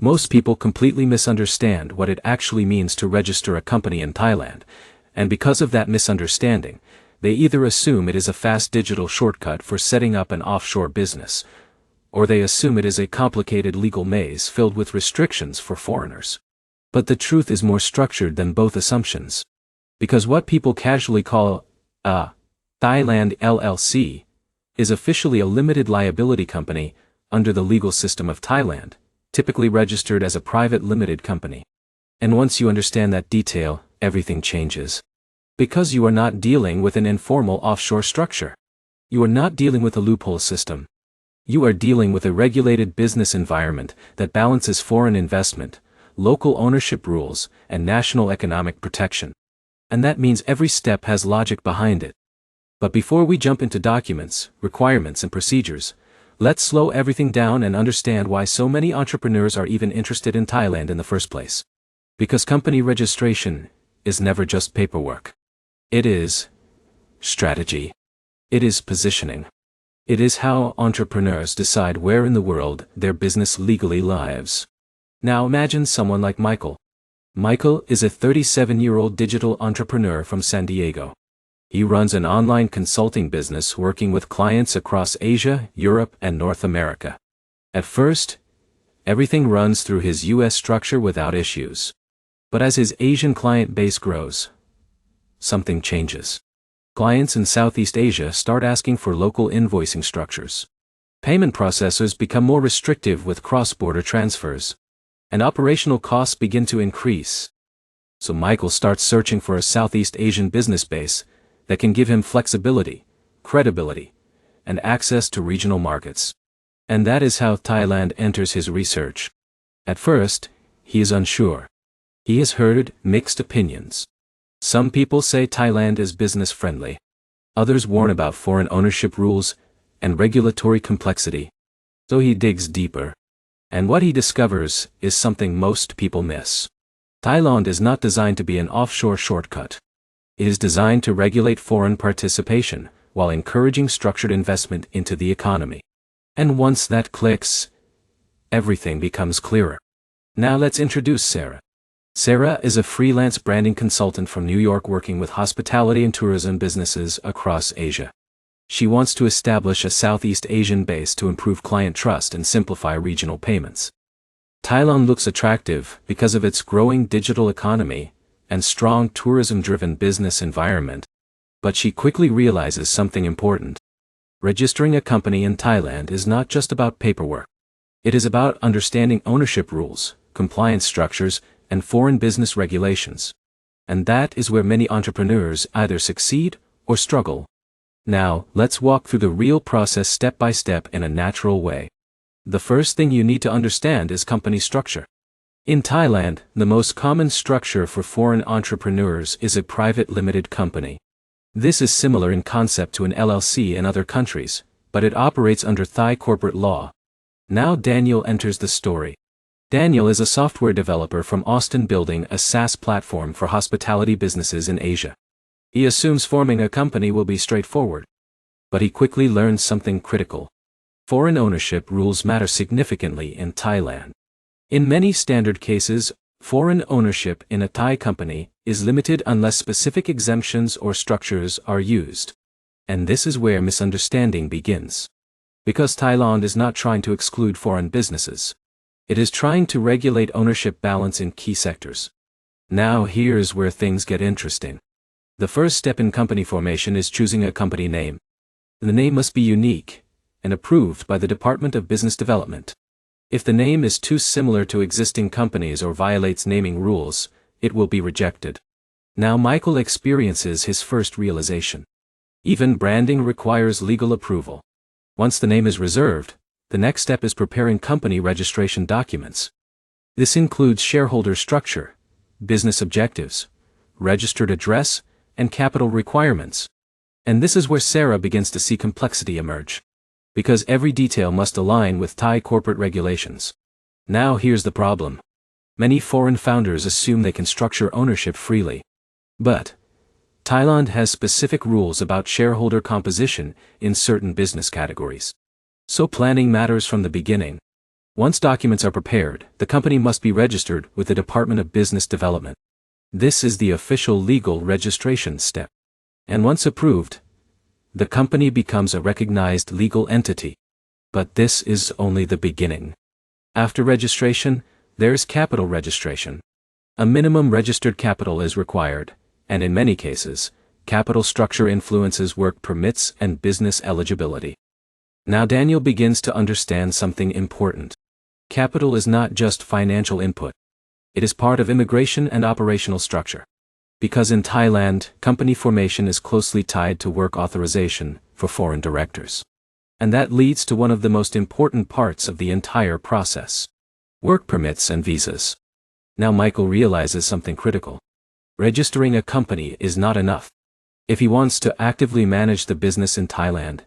Most people completely misunderstand what it actually means to register a company in Thailand, and because of that misunderstanding, they either assume it is a fast digital shortcut for setting up an offshore business, or they assume it is a complicated legal maze filled with restrictions for foreigners. But the truth is more structured than both assumptions. Because what people casually call a Thailand LLC is officially a limited liability company under the legal system of Thailand, typically registered as a private limited company. And once you understand that detail, everything changes. Because you are not dealing with an informal offshore structure. You are not dealing with a loophole system. You are dealing with a regulated business environment that balances foreign investment, local ownership rules, and national economic protection. And that means every step has logic behind it. But before we jump into documents, requirements, and procedures, let's slow everything down and understand why so many entrepreneurs are even interested in Thailand in the first place. Because company registration is never just paperwork. It is strategy. It is positioning. It is how entrepreneurs decide where in the world their business legally lives. Now imagine someone like Michael. Michael is a 37-year-old digital entrepreneur from San Diego. He runs an online consulting business working with clients across Asia, Europe, and North America. At first, everything runs through his US structure without issues. But as his Asian client base grows, something changes. Clients in Southeast Asia start asking for local invoicing structures. Payment processors become more restrictive with cross-border transfers. And operational costs begin to increase. So Michael starts searching for a Southeast Asian business base that can give him flexibility, credibility, and access to regional markets. And that is how Thailand enters his research. At first, he is unsure. He has heard mixed opinions. Some people say Thailand is business-friendly. Others warn about foreign ownership rules and regulatory complexity. So he digs deeper. And what he discovers is something most people miss. Thailand is not designed to be an offshore shortcut. It is designed to regulate foreign participation while encouraging structured investment into the economy. And once that clicks, everything becomes clearer. Now let's introduce Sarah. Sarah is a freelance branding consultant from New York working with hospitality and tourism businesses across Asia. She wants to establish a Southeast Asian base to improve client trust and simplify regional payments. Thailand looks attractive because of its growing digital economy and strong tourism-driven business environment. But she quickly realizes something important. Registering a company in Thailand is not just about paperwork. It is about understanding ownership rules, compliance structures, and foreign business regulations. And that is where many entrepreneurs either succeed or struggle. Now, let's walk through the real process step by step in a natural way. The first thing you need to understand is company structure. In Thailand, the most common structure for foreign entrepreneurs is a private limited company. This is similar in concept to an LLC in other countries, but it operates under Thai corporate law. Now Daniel enters the story. Daniel is a software developer from Austin building a SaaS platform for hospitality businesses in Asia. He assumes forming a company will be straightforward. But he quickly learns something critical. Foreign ownership rules matter significantly in Thailand. In many standard cases, foreign ownership in a Thai company is limited unless specific exemptions or structures are used. And this is where misunderstanding begins. Because Thailand is not trying to exclude foreign businesses. It is trying to regulate ownership balance in key sectors. Now here's where things get interesting. The first step in company formation is choosing a company name. The name must be unique and approved by the Department of Business Development. If the name is too similar to existing companies or violates naming rules, it will be rejected. Now Michael experiences his first realization. Even branding requires legal approval. Once the name is reserved, the next step is preparing company registration documents. This includes shareholder structure, business objectives, registered address, and capital requirements. And this is where Sarah begins to see complexity emerge. Because every detail must align with Thai corporate regulations. Now here's the problem. Many foreign founders assume they can structure ownership freely. But Thailand has specific rules about shareholder composition in certain business categories. So planning matters from the beginning. Once documents are prepared, the company must be registered with the Department of Business Development. This is the official legal registration step. And once approved, the company becomes a recognized legal entity. But this is only the beginning. After registration, there's capital registration. A minimum registered capital is required, and in many cases, capital structure influences work permits and business eligibility. Now Daniel begins to understand something important. Capital is not just financial input. It is part of immigration and operational structure. Because in Thailand, company formation is closely tied to work authorization for foreign directors. And that leads to one of the most important parts of the entire process: work permits and visas. Now Michael realizes something critical. Registering a company is not enough. If he wants to actively manage the business in Thailand,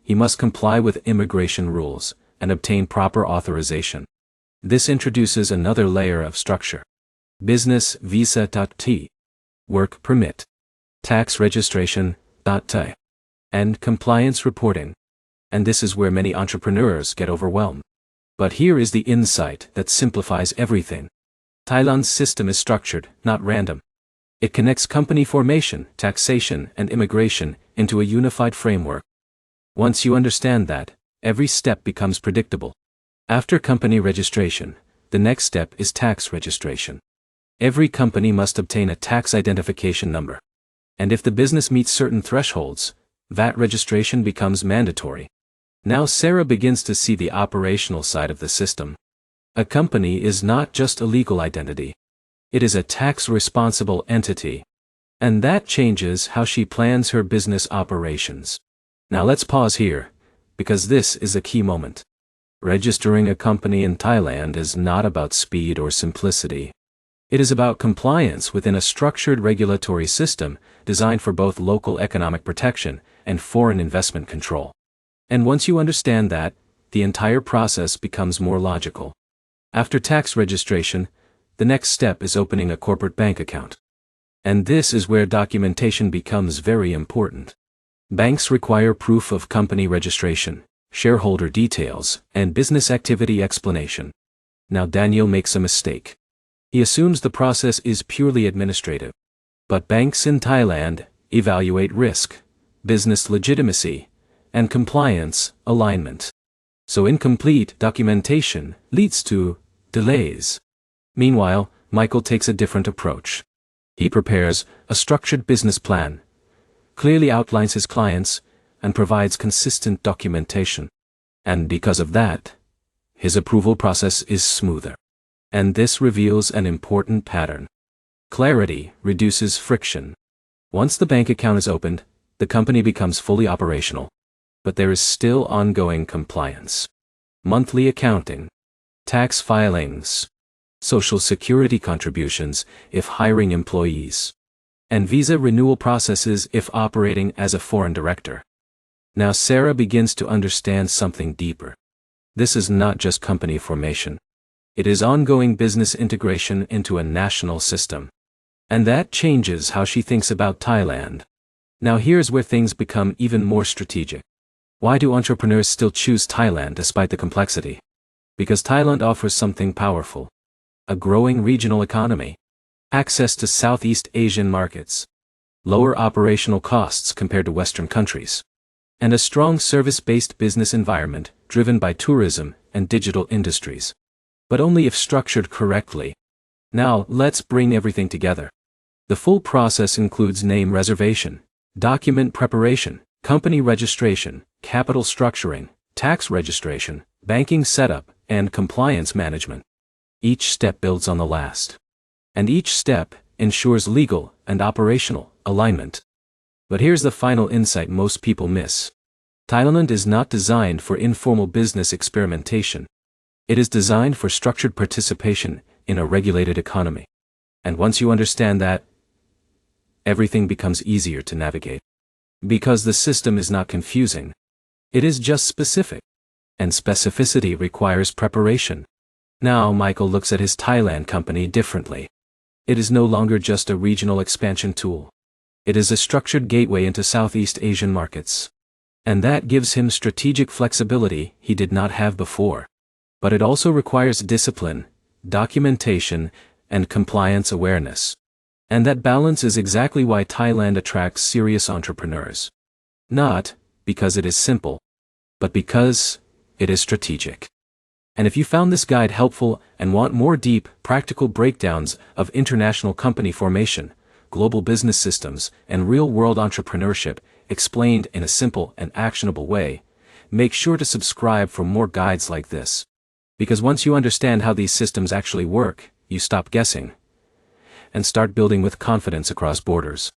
he must comply with immigration rules and obtain proper authorization. This introduces another layer of structure. Business visa.t, work permit, tax registration.t, and compliance reporting. And this is where many entrepreneurs get overwhelmed. But here is the insight that simplifies everything. Thailand's system is structured, not random. It connects company formation, taxation, and immigration into a unified framework. Once you understand that, every step becomes predictable. After company registration, the next step is tax registration. Every company must obtain a tax identification number. And if the business meets certain thresholds, VAT registration becomes mandatory. Now Sarah begins to see the operational side of the system. A company is not just a legal identity. It is a tax-responsible entity. And that changes how she plans her business operations. Now let's pause here, because this is a key moment. Registering a company in Thailand is not about speed or simplicity. It is about compliance within a structured regulatory system designed for both local economic protection and foreign investment control. And once you understand that, the entire process becomes more logical. After tax registration, the next step is opening a corporate bank account. And this is where documentation becomes very important. Banks require proof of company registration, shareholder details, and business activity explanation. Now Daniel makes a mistake. He assumes the process is purely administrative. But banks in Thailand evaluate risk, business legitimacy, and compliance alignment. So incomplete documentation leads to delays. Meanwhile, Michael takes a different approach. He prepares a structured business plan, clearly outlines his clients, and provides consistent documentation. And because of that, his approval process is smoother. And this reveals an important pattern. Clarity reduces friction. Once the bank account is opened, the company becomes fully operational. But there is still ongoing compliance. Monthly accounting, tax filings, social security contributions if hiring employees, and visa renewal processes if operating as a foreign director. Now Sarah begins to understand something deeper. This is not just company formation. It is ongoing business integration into a national system. And that changes how she thinks about Thailand. Now here's where things become even more strategic. Why do entrepreneurs still choose Thailand despite the complexity? Because Thailand offers something powerful. A growing regional economy, access to Southeast Asian markets, lower operational costs compared to Western countries, and a strong service-based business environment driven by tourism and digital industries. But only if structured correctly. Now, let's bring everything together. The full process includes name reservation, document preparation, company registration, capital structuring, tax registration, banking setup, and compliance management. Each step builds on the last. And each step ensures legal and operational alignment. But here's the final insight most people miss. Thailand is not designed for informal business experimentation. It is designed for structured participation in a regulated economy. And once you understand that, everything becomes easier to navigate. Because the system is not confusing. It is just specific. And specificity requires preparation. Now Michael looks at his Thailand company differently. It is no longer just a regional expansion tool. It is a structured gateway into Southeast Asian markets. And that gives him strategic flexibility he did not have before. But it also requires discipline, documentation, and compliance awareness. And that balance is exactly why Thailand attracts serious entrepreneurs. Not because it is simple, but because it is strategic. And if you found this guide helpful and want more deep, practical breakdowns of international company formation, global business systems, and real-world entrepreneurship explained in a simple and actionable way, make sure to subscribe for more guides like this. Because once you understand how these systems actually work, you stop guessing and start building with confidence across borders.